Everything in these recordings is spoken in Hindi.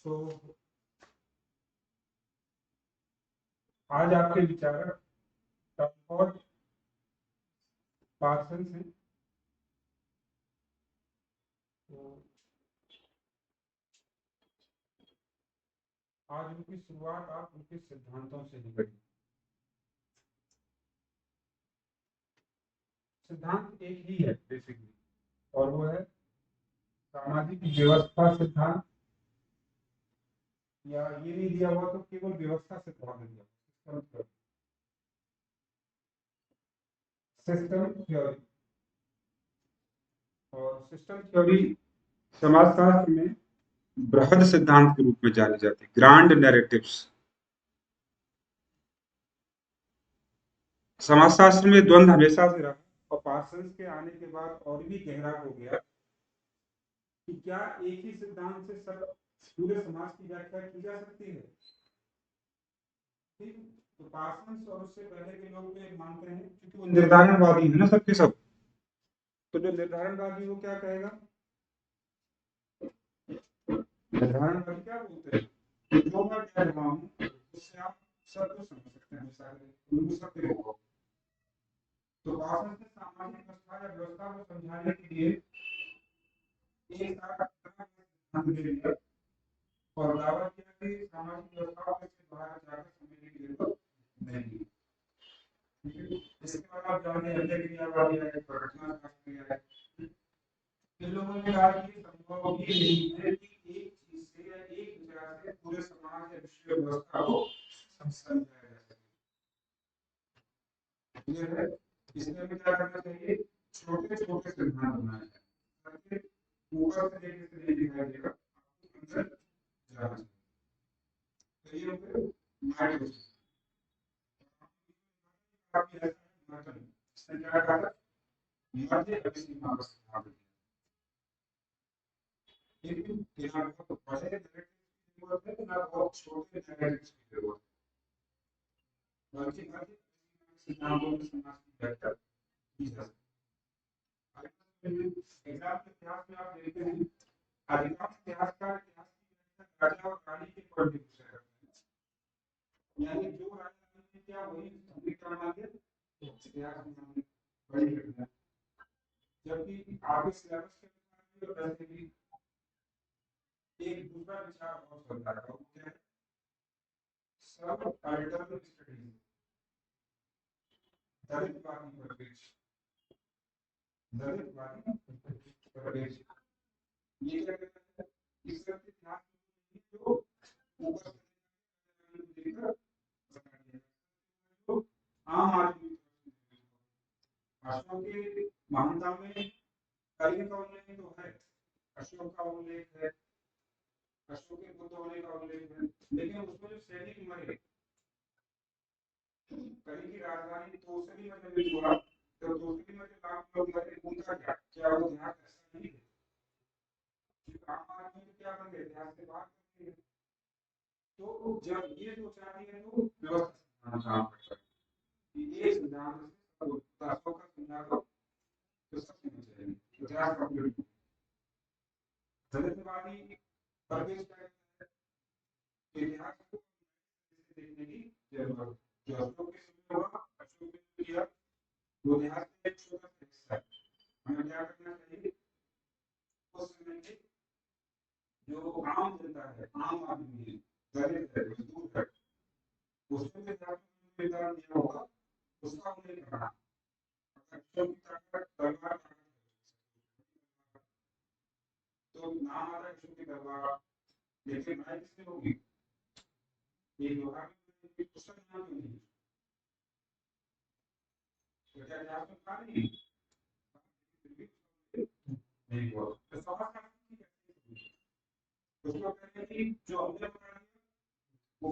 तो आज आपके विचारक टॉमफोर्ड पार्सन्स हैं। तो आज उनकी शुरुआत आप उनके सिद्धांतों से ही करें। सिद्धांत एक ही है बेसिकली, और वो है सामाजिक व्यवस्था सिद्धांत, या ये नहीं दिया हुआ तो केवल व्यवस्था सिद्धांत दिया, सिस्टम थ्योरी। और सिस्टम थ्योरी समाजशास्त्र में बृहद सिद्धांत के रूप में जाने जाते हैं, ग्रांड नैरेटिव्स। समाजशास्त्र में द्वंद्व हमेशा से रहा, और पार्सन्स के आने के बाद और भी गहरा हो गया कि क्या एक ही सिद्धांत से सब पूरे समाज की व्याख्या की जा सकती है। ठीक, तो पार्सन्स और उससे पहले के लोग तो मानते हैं, क्योंकि वो निर्धारणवादी है ना सबके सब। तो जो निर्धारणवादी वो क्या कहेगा, निर्धारणवादी क्या बोलते हैं, जो मैं कह रहा हूँ उससे आप सब कुछ समझ सकते हैं, सत्य होगा। तो पार्सन्स ने सामाजिक व्यवस्था या व्यवस्था को समझाने के लिए एक साथ दे दिया और दावा किया कि सामाजिक व्यवस्था से बाहर जाकर समझने की जरूरत नहीं। इसके बाद आप जानते हैं क्रियावादी है, प्रकटना शास्त्री है। इन लोगों ने कहा कि संभव ही नहीं है कि एक चीज से या एक विचार से पूरे समाज या विश्व व्यवस्था को समझाया जा सके। क्लियर है? इसलिए हमें क्या करना चाहिए, छोटे छोटे सिद्धांत बनाने चाहिए ताकि ऊपर से देखने से नहीं दिखाई देगा, आपको अंदर जाना चाहिए। तो ये होगा माइंड। इसने क्या कहा, मध्य अभिसीमा का सिद्धांत दिया। लेकिन यहाँ बहुत बड़े नैरेटिव्स की जरूरत है ना, बहुत छोटे नैरेटिव्स की जरूरत है, बल्कि मध्य सिद्धांतों में समाज की व्याख्या की जा सकती है। एग्जाम के इतिहास में आप देखते हैं, अधिकांश इतिहासकार इतिहास की व्याख्या राजा और रानी के पॉइंट से करते हैं, यानी जो राजा ने किया वही हमने क्या मान लिया, इतिहास में मान लिया, बड़ी घटना। जबकि आपके सिलेबस के अनुसार भी वैसे भी एक दूसरा विचार और चलता है, वो क्या है, सब अल्टरनेटिव स्टडीज, दलितवादी परिप्रेक्ष्य, दलितवादी परिप्रेक्ष्य। ये क्या कहता है, इस तरह के इतिहास जो ऊपर से देखकर बता दिया, तो आम आदमी अशोक के महानता में कलिंग का उल्लेख तो है, अशोक का उल्लेख है, अशोक के बुद्ध होने का उल्लेख है, लेकिन उसमें जो सैनिक मरे, कलिंग की राजधानी तोसली में जब हुआ, तो तोसली में जो लाख लोग मरे, उनका क्या वो ध्यान ऐसा नहीं है, आम आदमी तो क्या बन गए, ध्यान से बात करते हैं। तो जब ये सोचा है तो व्यवस्था काम करता है, ये सिद्धांत से दसों का समझा दो तो सब समझ जाएंगे, इतिहास कंप्लीट। दलितवादी परवेश इतिहास को देखने की जरूरत है। जो अशोक के समय हुआ, अशोक ने किया, वो इतिहास का एक छोटा सा हिस्सा है। हमें क्या करना चाहिए, उस समय के जो आम जनता है, आम आदमी है, दलित है, मजदूर है, उसमें भी इतिहास में योगदान दिया होगा, उसका उल्लेख करना। अशोक की ताकत तलवार तो नाम आता है अशोक की तलवार, लेकिन लड़ाई किससे होगी, एक लोहा की उसका नाम क्यों नहीं, तो क्या इतिहास में कहा नहीं नहीं हुआ, तो समाज का उसको कहते हैं कि जो हमने बताया वो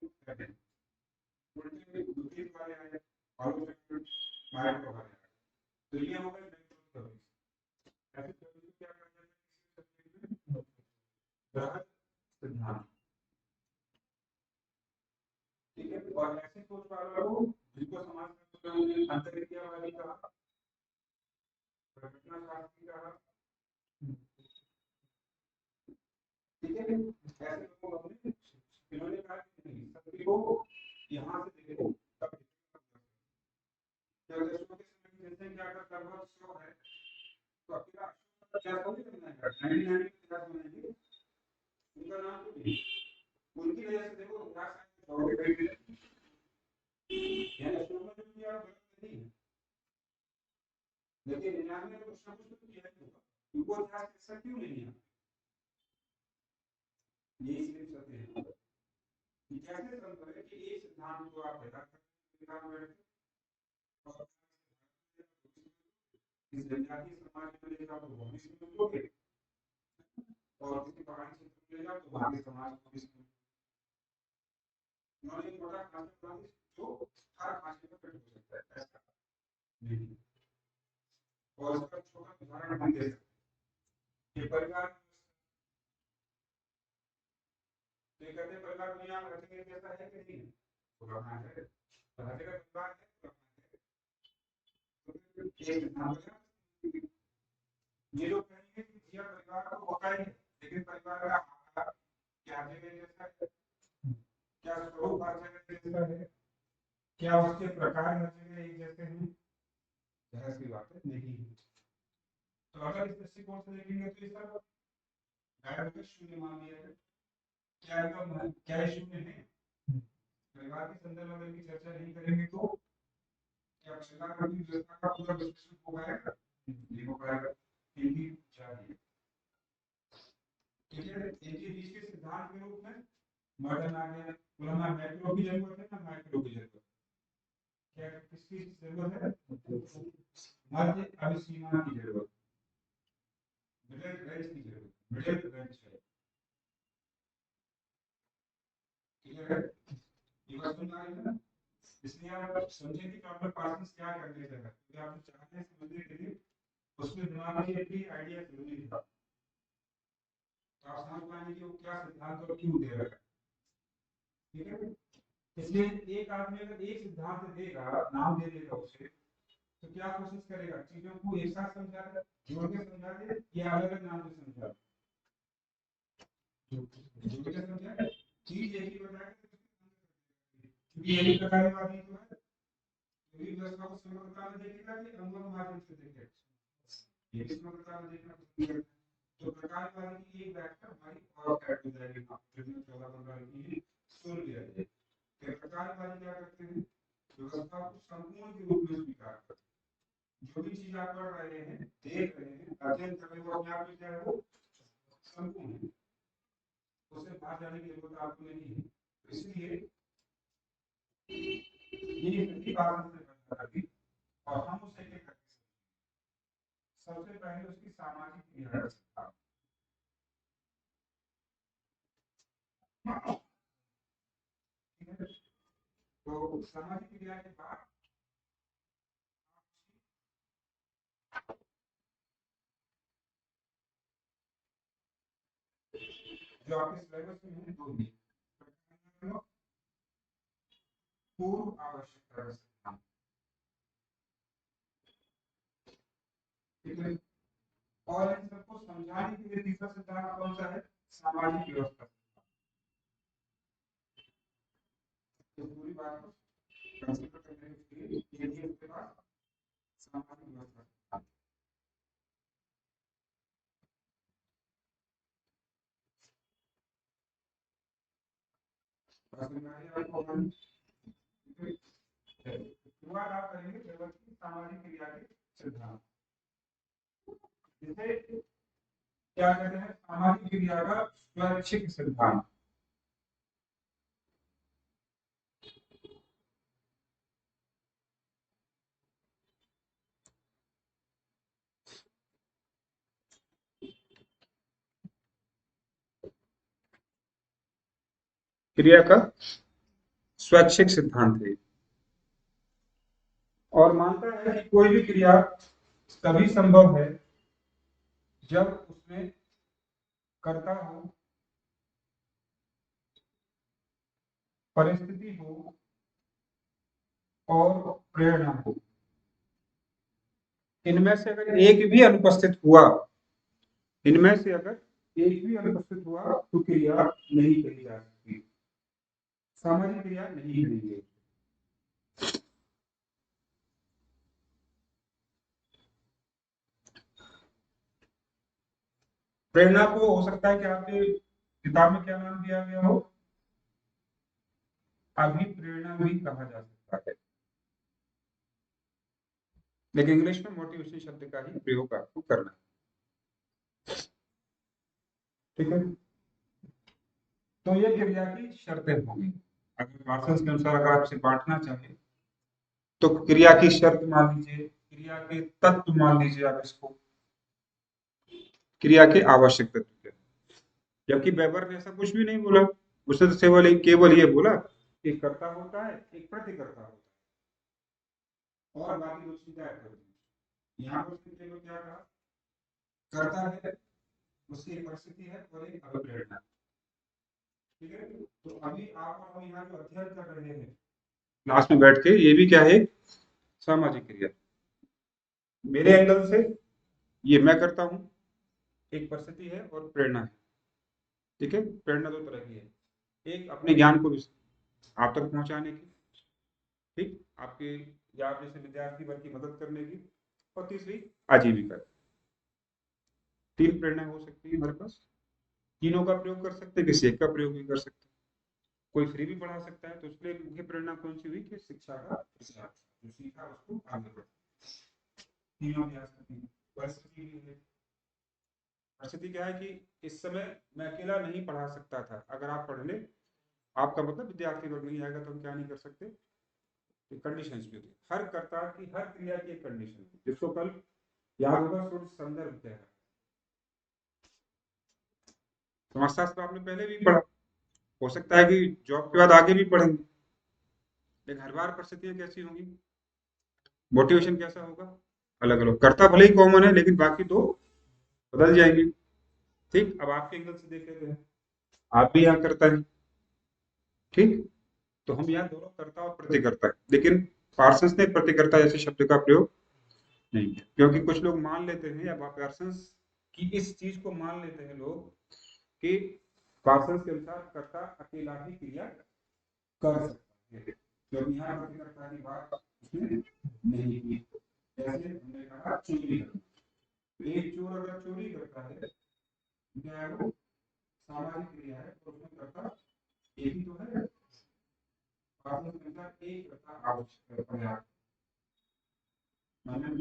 कहते हैं उल्टे दूसरी वाले आए और उसमें माइंड वाले आए, तो ये हो गए ऐसे क्या करना है, सिद्धांत। ठीक है, और ऐसे सोच वालों को जिनको समाज में अंतरिक्यवादी कहा, प्रकटना शास्त्री कहा, ठीक है, ऐसे लोगों को इन्होंने कहा कि नहीं, सत्य को यहाँ से देखो तब जब दशकों के समय जैसे कि अगर लगभग 100 है तो अकेला क्या थोड़ी बनाएगा, 99 इतिहास बनाएंगे, उनका नाम तो नहीं, उनकी वजह से देखो इतिहास दौड़े गए थे, यानी अशोक में जो किया गलत नहीं है, लेकिन 99 में कुछ ना कुछ तो किया ही होगा, उनको इतिहास ऐसा क्यों नहीं है, ये सिर्फ सत्य है कि कैसे संभव है कि एक सिद्धांत को आप तैयार करते और इस जनजातीय समाज में ले जाओ तो वो भी समझ लोगे और किसी पहाड़ी क्षेत्र में ले जाओ तो वहां के समाज को भी समझ, उन्होंने एक बड़ा खांचा बना जो हर खांचे में फिट हो सकता है ऐसा नहीं, और इसका छोटा उदाहरण हम दे सकते हैं, ये परिवार कहते परिवार दुनिया में रहने के जैसा है कि नहीं है, पुराना है, हर जगह परिवार है, पुराना है, एक सिद्धांत है, ये लोग कहेंगे कि जिया परिवार तो होता ही है, लेकिन परिवार का आकार क्या जगह जैसा है, क्या स्वरूप हर जगह जैसा है, क्या उसके प्रकार हर जगह एक जैसे हैं, जाहिर सी बात है नहीं है। तो अगर इस दृष्टिकोण से देखेंगे तो ये सब गायब का शून्य मान लिया है, क्या एकदम क्या ये शून्य है, परिवार के संदर्भ में अगर की चर्चा नहीं करेंगे तो क्या परिवार की व्यवस्था का पूरा विश्लेषण हो पाएगा, नहीं हो पाएगा, इनकी चाहिए, ठीक है, इनके बीच के सिद्धांत के रूप में मॉडर्न आ गया, बोला ना मैक्रो की जरूरत है ना माइक्रो की जरूरत, क्या किसकी जरूरत है, मध्य अभिसीमा की जरूरत, मिडिल रेंज की जरूरत, मिडिल रेंज है, क्लियर है, ये बात समझ आ रही है ना, इसलिए आप समझे कि डॉक्टर पार्सन्स क्या करने जा रहा है, क्योंकि आप चाहते हैं समझने के लिए उसमें दिमाग में एक भी आइडिया जरूरी था, तो आप समझ पाएंगे कि वो क्या सिद्धांत और क्यों दे रहा है, ठीक है, इसलिए एक आदमी अगर एक सिद्धांत देगा, नाम दे देगा उसे, तो क्या कोशिश करेगा, चीजों को एक साथ समझा दे, जोड़ के समझा दे या अलग अलग नाम से समझा दे, जोड़ के समझा चीज एक ही बताएगा, क्योंकि यही प्रकारवादी जो है पूरी व्यवस्था को समग्रता में देखेगा कि अनुगम माध्यम से देखेगा, ये भी समग्रता में देखना पसंद करता है, तो प्रकारवादी की एक व्याख्या हमारी और ऐड हो जाएगी, जो 14-15 की सुन लिया जाए, प्रकारवादी क्या करते हैं, व्यवस्था को संपूर्ण के रूप में स्वीकार करते हैं, जो भी चीज आप पढ़ रहे हैं, देख रहे हैं, अध्ययन कर रहे हैं, वो अपने आप में क्या है, वो संपूर्ण है, उससे बाहर जाने की जरूरत आपको नहीं है, इसलिए ये सभी बात से बनता है और हम उसे क्या करते हैं, सबसे पहले उसकी सामाजिक क्रिया का सिद्धांत, ठीक है, तो सामाजिक क्रिया के बाद जो आपके सिलेबस में है दो ही, पूर्व आवश्यकता सिद्धांत, ठीक है, और इन सबको समझाने के लिए तीसरा सिद्धांत कौन सा है, सामाजिक व्यवस्था, तो पूरी बात को कंसीडर करने के लिए ये भी उसके पास सामाजिक व्यवस्था, शुरुआत आप करेंगे जगत की सामाजिक क्रिया के सिद्धांत, जिसे क्या कहते हैं, सामाजिक क्रिया का स्वैच्छिक सिद्धांत, क्रिया का स्वैच्छिक सिद्धांत है और मानता है कि कोई भी क्रिया तभी संभव है जब उसमें कर्ता हो, परिस्थिति हो और प्रेरणा हो, इनमें से अगर एक भी अनुपस्थित हुआ, इनमें से अगर एक भी अनुपस्थित हुआ तो क्रिया नहीं कही जा सकती, सामाजिक क्रिया नहीं करेंगे। प्रेरणा को हो सकता है कि आपके किताब में क्या नाम दिया गया हो, अभिप्रेरणा भी कहा जा सकता है, लेकिन इंग्लिश में मोटिवेशन शब्द का ही प्रयोग आपको करना है। ठीक है, तो ये क्रिया की शर्तें होंगी। अगर पार्सन्स के अनुसार अगर आप इसे बांटना चाहें तो क्रिया की शर्त मान लीजिए, क्रिया के तत्व मान लीजिए आप इसको, क्रिया के आवश्यक तत्व, जबकि वेबर ने ऐसा कुछ भी नहीं बोला। उसने तो केवल ये बोला एक कर्ता होता है, एक प्रतिकर्ता होता है, और बाकी दो चीजें गायब कर दी। यहाँ पर उसने केवल क्या कहा, कर्ता है, उसकी एक परिस्थिति है और एक अभिप्रेरणा। ठीक है, तो अभी आप और हम यहाँ जो अध्ययन कर रहे हैं क्लास में बैठ के, ये भी क्या है, सामाजिक क्रिया। मेरे एंगल से ये मैं करता हूँ, एक परिस्थिति है और प्रेरणा है। ठीक है, प्रेरणा दो तरह की है, एक अपने ज्ञान को आप तक पहुंचाने की, ठीक, आपके या आप जैसे विद्यार्थी वर्ग की मदद करने की, और तीसरी आजीविका। तीन प्रेरणाएं हो सकती है हमारे पास, तीनों का प्रयोग कर सकते हैं, किसी एक का प्रयोग भी कर सकते हैं। कोई फ्री भी पढ़ा सकता है, तो इसलिए मुख्य प्रेरणा कौन सी हुई कि शिक्षा का प्रसार, जो सीखा उसको आगे बढ़ाना। तीनों भी आ सकती है। परिस्थिति भी है, परिस्थिति क्या है कि इस समय मैं अकेला नहीं पढ़ा सकता था, अगर आप पढ़ ले, आपका मतलब विद्यार्थी वर्ग नहीं आएगा तो हम क्या नहीं कर सकते, कंडीशंस भी होती है। हर कर्ता की, हर क्रिया की एक कंडीशन है, जिसको कल याद होगा सूर्य संदर्भ क्या है। समाजशास्त्र आपने पहले भी पढ़ा, हो सकता है कि जॉब के बाद आगे भी पढ़ेंगे, लेकिन हर बार परिस्थितियां कैसी होंगी, मोटिवेशन कैसा होगा, अलग अलग। कर्ता भले ही कॉमन है, लेकिन बाकी तो बदल जाएंगे। ठीक, अब आपके एंगल से देख लेते हैं, आप भी यहाँ करता है, ठीक, तो हम यहाँ दोनों कर्ता और प्रतिकर्ता है, लेकिन पार्सन्स ने प्रतिकर्ता जैसे शब्द का प्रयोग नहीं किया, क्योंकि कुछ लोग मान लेते हैं, या पार्सन्स की इस चीज को मान लेते हैं लोग कि पार्सन्स के अनुसार कर्ता अकेला ही क्रिया कर सकता है, क्योंकि यहाँ प्रतिकर्ता की बात उसने नहीं की। जैसे हमने कहा चोरी करना, एक चोर अगर चोरी करता है, क्या है वो सामाजिक क्रिया है, तो उसमें कर्ता एक ही तो है, पार्सन्स के अनुसार एक कर्ता आवश्यक है, पर्याप्त, मतलब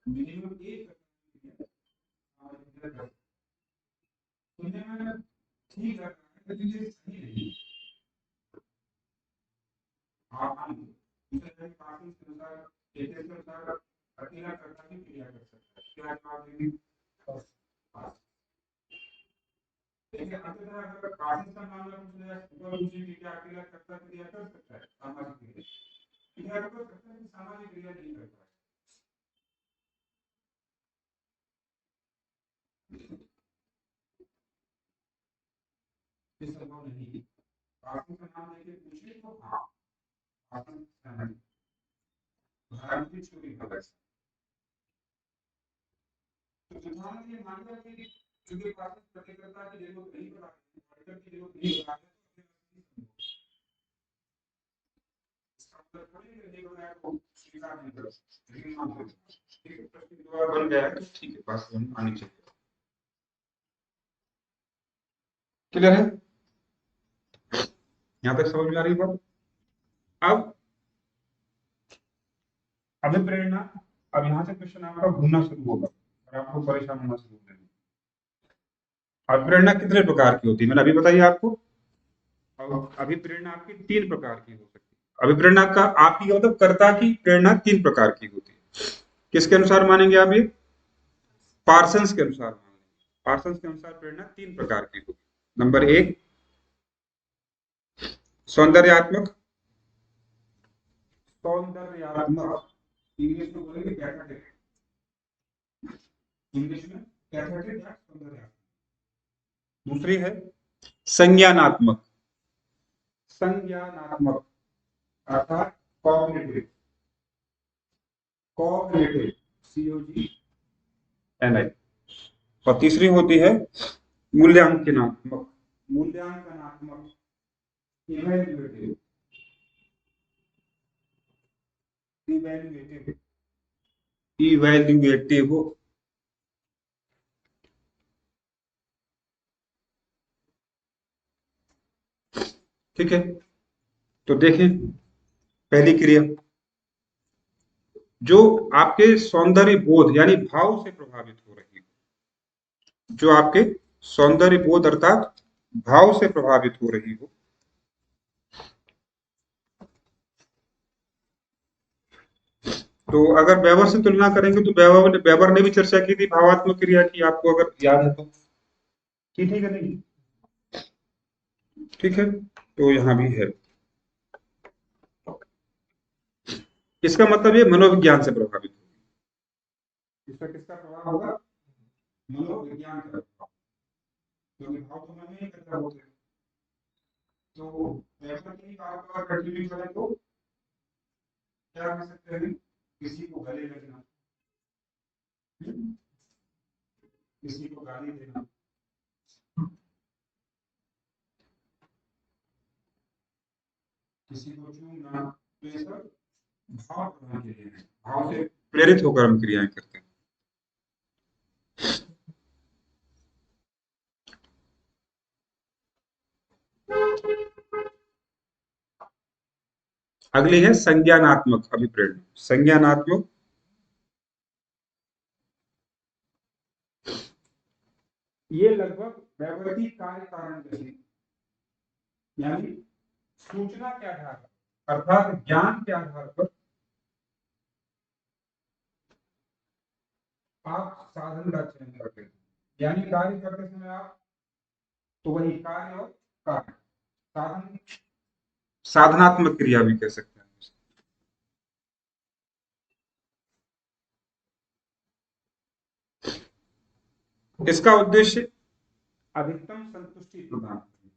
मिनिमम एक कर्ता सुनने में ठीक लग रहा है, लेकिन ये सही नहीं। आप मान लीजिए पार्सन्स के अनुसार, एथिक्स के अनुसार अकेला कर्ता भी क्रिया कर सकता है, क्या जवाब देंगे, देखिए अंततः अगर पार्सन्स का मामला पूछा जाए तो पूछिए कि क्या अकेला कर्ता क्रिया कर सकता है, सामाजिक क्रिया कर सकता है, सामाजिक क्रिया नहीं करता है, ये संभव नहीं। पार्सन्स का नाम लेके पूछिए तो हाँ, पार्सन्स सहमत, भारत की चोरी भगत। तो उदाहरण के लिए मान लिया कि क्योंकि पार्सन्स प्रतिकर्ता की जरूरत नहीं पड़ा, ऑडिटर की जरूरत नहीं पड़ा, बन गया है, ठीक है, पास आनी चाहिए। क्लियर है, यहाँ तक समझ में आ रही बात। अब अभिप्रेरणा, अब यहाँ से क्वेश्चन आपका घूमना शुरू होगा और आपको परेशान होना शुरू हो जाएगा। अभिप्रेरणा कितने प्रकार की होती है, मैंने अभी बताइए आपको। और अभिप्रेरणा आपकी तीन प्रकार की हो सकती है। अभिप्रेरणा का आपकी मतलब कर्ता की प्रेरणा तीन प्रकार की होती है। किसके अनुसार मानेंगे आप ये, पार्सन्स के अनुसार मानेंगे। पार्सन्स के अनुसार प्रेरणा तीन प्रकार की होगी। नंबर एक, सौंदर्यात्मक, सौंदर्यात्मक, इंग्लिश में बोलेंगे पैथेटिक, इंग्लिश में पैथेटिक या सौंदर्यात्मक। दूसरी है संज्ञानात्मक, संज्ञानात्मक अर्थात कॉग्निटिव, कॉग्निटिव COGNI। और तीसरी होती है मूल्यांकनात्मक, मूल्यांकनात्मक, इवैल्यूएटिव, इवैल्यूएटिव, इवैल्यूएटिव। ठीक है, तो देखें पहली क्रिया, जो आपके सौंदर्य बोध यानी भाव से प्रभावित हो रही है, जो आपके सौंदर्य बोध अर्थात भाव से प्रभावित हो रही हो। तो अगर वेबर से तुलना करेंगे तो वेबर ने भी चर्चा की थी भावात्मक क्रिया की, आपको अगर याद है तो। ठीक है नहीं? ठीक है, तो यहाँ भी है। इसका मतलब ये मनोविज्ञान से प्रभावित होगी। इसका किसका प्रभाव होगा? मनोविज्ञान का प्रभाव, क्योंकि भाव तो मन में ही पैदा होते हैं। तो वेबर की बात को अगर कंटिन्यू करें तो क्या कह सकते हैं? किसी को गले लगना, किसी को गाली देना, किसी को चूमना, तो ये सब भाव प्रधान क्रियाएं हैं, भाव से प्रेरित होकर हम क्रियाएं करते हैं। अगली है संज्ञानात्मक अभिप्रेरण। संज्ञानात्मक, ये लगभग व्यावहारिक कार्य कारण जैसी, यानी सूचना के आधार पर अर्थात ज्ञान के आधार पर आप साधन का चयन करते हैं। यानी कार्य करते समय आप, तो वही कार्य और कारण, साधन, साधनात्मक क्रिया भी कह सकते हैं। इसका उद्देश्य अधिकतम संतुष्टि प्रदान करना,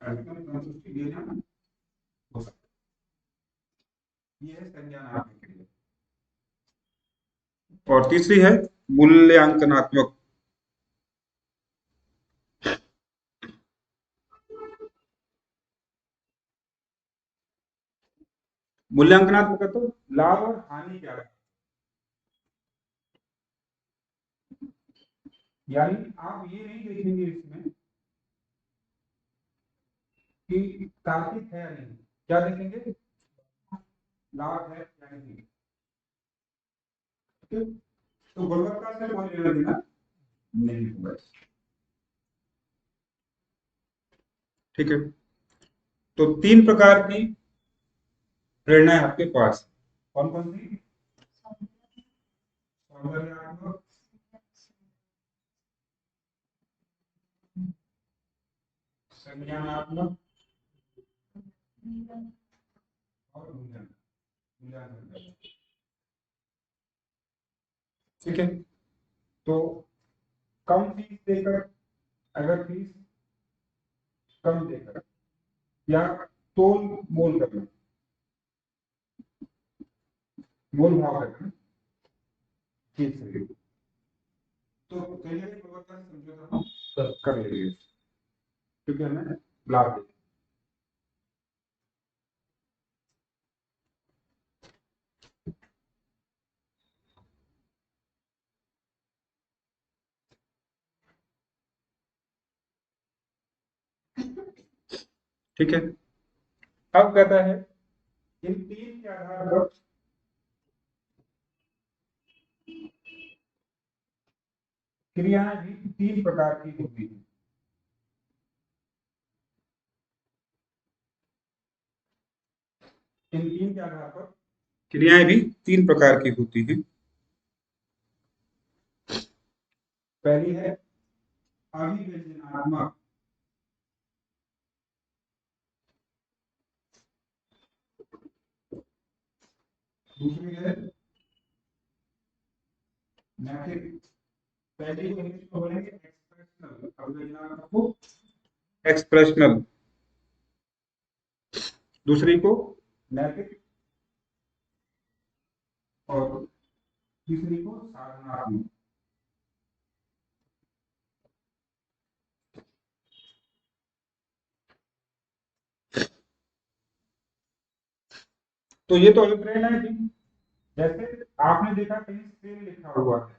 अधिकतम संतुष्टि देना हो सकता है। ये है संज्ञानात्मक क्रिया। और तीसरी है मूल्यांकनात्मक। मूल्यांकनात्मक तो लाभ और हानि क्या है, यानी आप ये नहीं देखेंगे इसमें कि तार्किक है या नहीं, क्या देखेंगे? लाभ है या नहीं। तो गुणवत्ता से कोई लेना देना नहीं होगा। ठीक है, तो तीन प्रकार की प्रेरणा है आपके पास। कौन कौन सी? सौंदर्यात्मक, संज्ञानात्मक और मूल्यांकन। ठीक है, तो कम फीस देकर, अगर फीस कम देकर या तोल मोल करना, मोल भाव करना, ठीक है, तो कहीं ना कहीं गुणवत्ता से समझौता हम कर लेंगे, क्योंकि हमें लाभ देगा। ठीक है, अब कहता है इन तीन के आधार पर क्रियाएं भी तीन प्रकार की होती हैं। इन तीन के आधार पर क्रियाएं भी तीन प्रकार की होती हैं। पहली है अभिव्यंजनात्मक, दूसरी है नैतिक, पहली को इंग्लिश में बोलेंगे एक्सप्रेशनल, अभिव्यंजनात्मक को एक्सप्रेशनल, दूसरी को नैतिक, और तीसरी को साधनात्मक। तो ये तो अभिप्रेरणा है जी। जैसे आपने देखा कहीं सेल लिखा हुआ है,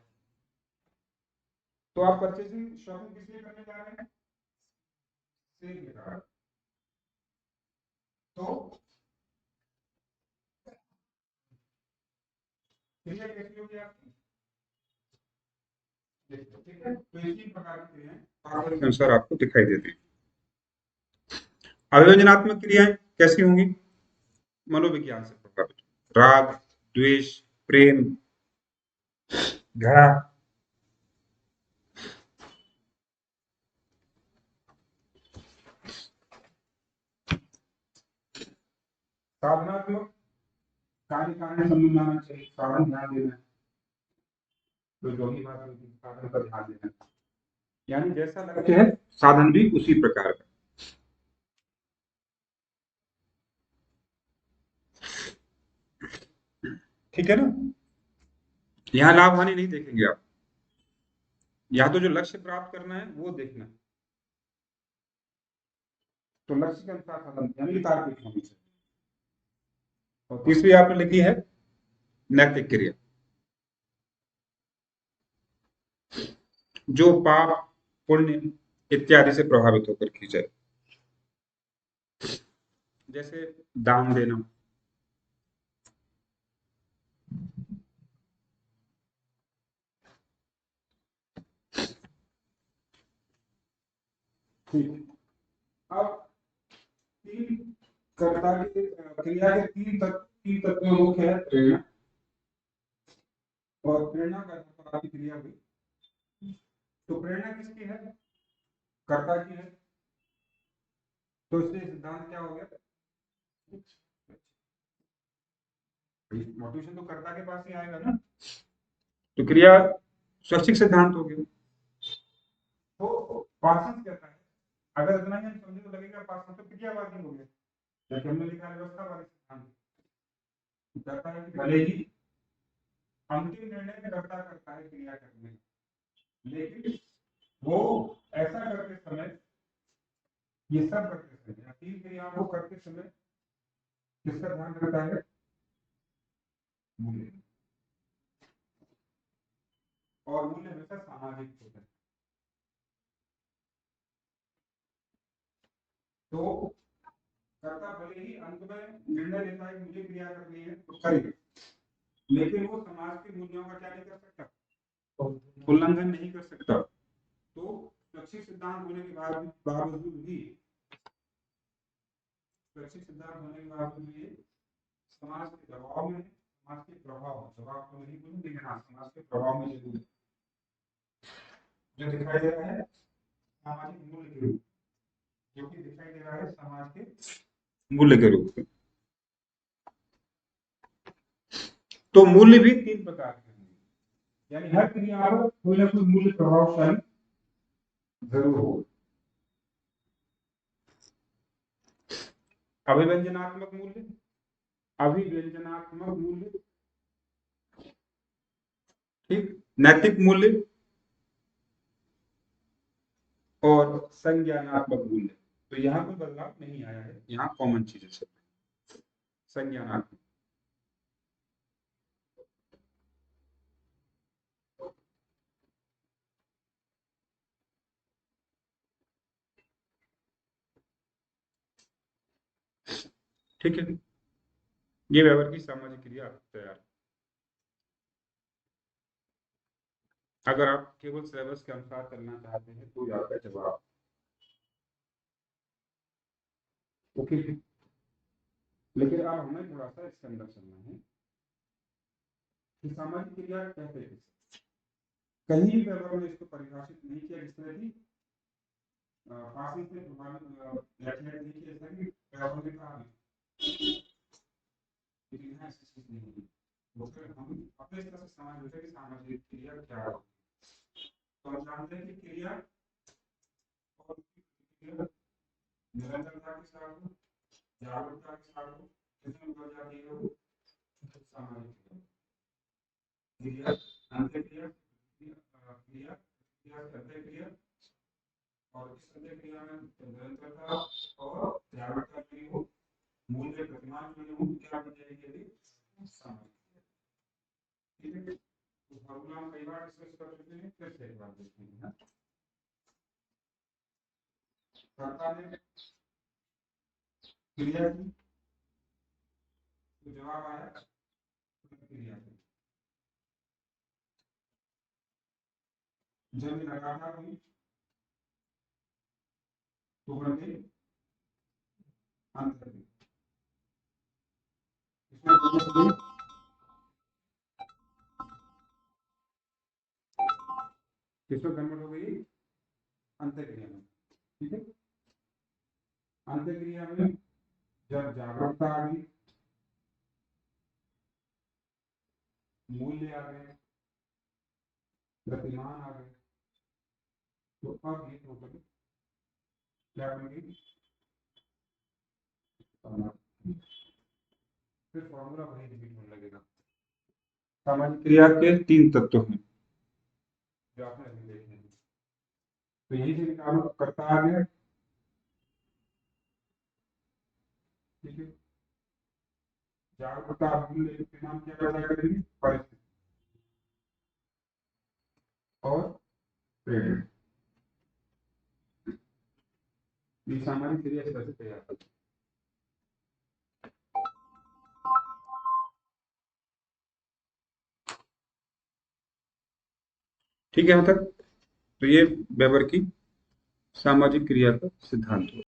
तो आप परचेसिंग शॉपिंग किस लिए करने जा रहे हैं? सेल लिखा है तो क्रिया कैसी होगी आपकी? ठीक है, तो इसी प्रकार की क्रियाएं पाठ्य के अनुसार आपको दिखाई देती है। अभिव्यंजनात्मक क्रियाएं कैसी होंगी? मनोविज्ञान से प्रभावित, राग, द्वेष, प्रेम, घृणा, साधनात्मक, कार्य कारण संबंध आना चाहिए, साधन ध्यान देना है, तो जो भी बात होगी साधन पर ध्यान देना है। यानी जैसा लक्ष्य है साधन भी उसी प्रकार का। ठीक है ना? यहाँ लाभ हानि नहीं देखेंगे आप, यहाँ तो जो लक्ष्य प्राप्त करना है वो देखना है। तो लक्ष्य के अनुसार साधन यानी तार्किक होनी चाहिए। और तीसरी आपने लिखी है नैतिक क्रिया, जो पाप, पुण्य इत्यादि से प्रभावित होकर की जाए, जैसे दान देना, ठीक। अब तीन कर्ता की क्रिया के तीन तत्व मुख्य है, प्रेरणा, और प्रेरणा का आधार पर आपकी क्रिया हुई। तो प्रेरणा किसकी है? कर्ता की है। तो इसलिए सिद्धांत क्या हो गया? मोटिवेशन तो कर्ता के पास ही आएगा ना, तो क्रिया स्वैच्छिक सिद्धांत हो गया। तो पार्सन कहता है, अगर इतना ही हम समझे तो लगेगा पार्सन तो क्रियावादी हो गया, जबकि हमने लिखा है व्यवस्थावादी सिद्धांत। कहता है कि भले ही अंतिम निर्णय कर्ता करता है क्रिया करने, लेकिन वो ऐसा करते समय, ये सब करते समय या तीन क्रियाओं को करते समय किसका ध्यान रखता है? मूल्य। और मूल्य हमेशा सामाजिक होता है। तो कर्ता भले ही अंत में निर्णय लेता है कि मुझे क्रिया करनी है तो करेगा, लेकिन वो समाज के मूल्यों का क्या नहीं कर सकता? उल्लंघन नहीं कर सकता। तो स्वैच्छिक सिद्धांत होने के बावजूद भी स्वैच्छिक सिद्धांत होने के बावजूद भी समाज के दबाव में, समाज के प्रभाव, दबाव तो नहीं बोलूं लेकिन हाँ समाज के प्रभाव में जरूर जो दिखाई दे रहा है सामाजिक मूल्य के रूप, जो कि दिखाई दे रहा है समाज के मूल्य के रूप में। तो मूल्य भी तीन प्रकार के होंगे, यानी हर क्रिया पर कोई ना कोई मूल्य प्रभावशाली जरूर हो। अभिव्यंजनात्मक मूल्य, अभिव्यंजनात्मक मूल्य, ठीक, नैतिक मूल्य और संज्ञानात्मक मूल्य। तो यहाँ कोई बदलाव नहीं आया है, यहाँ कॉमन चीजें सब संज्ञानात्मक। ठीक है, ये व्यवहार की सामाजिक क्रिया तैयार। अगर आप केवल सिलेबस के अनुसार चलना चाहते हैं तो आपका जवाब ओके। लेकिन अब हमें थोड़ा सा इसके अंदर चलना है कि सामाजिक क्रिया कहते हैं। कहीं भी व्यवहार में इसको परिभाषित नहीं किया जिस तरह की फांसी से प्रभावित लेफ्टिनेंट नहीं किया, जैसा कि व्यवहार में कहा, लेकिन यहाँ ऐसी चीज नहीं है। तो फिर हम अपने तरह से समझ लेते हैं कि सामाजिक क्रिया क्या है। तो हम जानते हैं कि क्रिया और निरंतरता के साथ हो, जागरूकता के साथ हो, कितनी बढ़ जाती है वो सामाजिक क्रिया, अंत्य क्रिया, क्रिया, क्रिया से अंत्य क्रिया, और इस अंत्य क्रिया में निरंतरता और जागरूकता की हो, मूल्य प्रतिमान जो है वो क्या बन जाएगी, सामाजिक क्रिया। ठीक है, तो फॉर्मूला हम कई बार डिस्कस कर चुके हैं, फिर से एक बार देखते हैं। कर्ता ने क्रिया की तो जवाब आया क्रिया की। जब लगातार हुई तो बन गई अंतर क्रिया। इसमें किसमें कन्वर्ट हो गई, अंतर क्रिया में। ठीक है, अंतर क्रिया में जब जागरूकता आ गई, मूल्य आ गए, प्रतिमान आ गए, तो अब ये टोटल क्या बन गई, फिर फॉर्मूला वही रिपीट होने लगेगा। सामाजिक क्रिया के 3 तत्व हैं जो आपने अभी देखे हैं, तो यही से निकालो, कर्ता आ गया। ठीक है, जागरूकता मूल्य प्रतिमान क्या पैदा करेगी, परिस्थिति और प्रेरणा। ये सामाजिक क्रिया से कैसे तैयार होती है। ठीक है, मतलब तो ये वेबर की सामाजिक क्रिया का सिद्धांत है।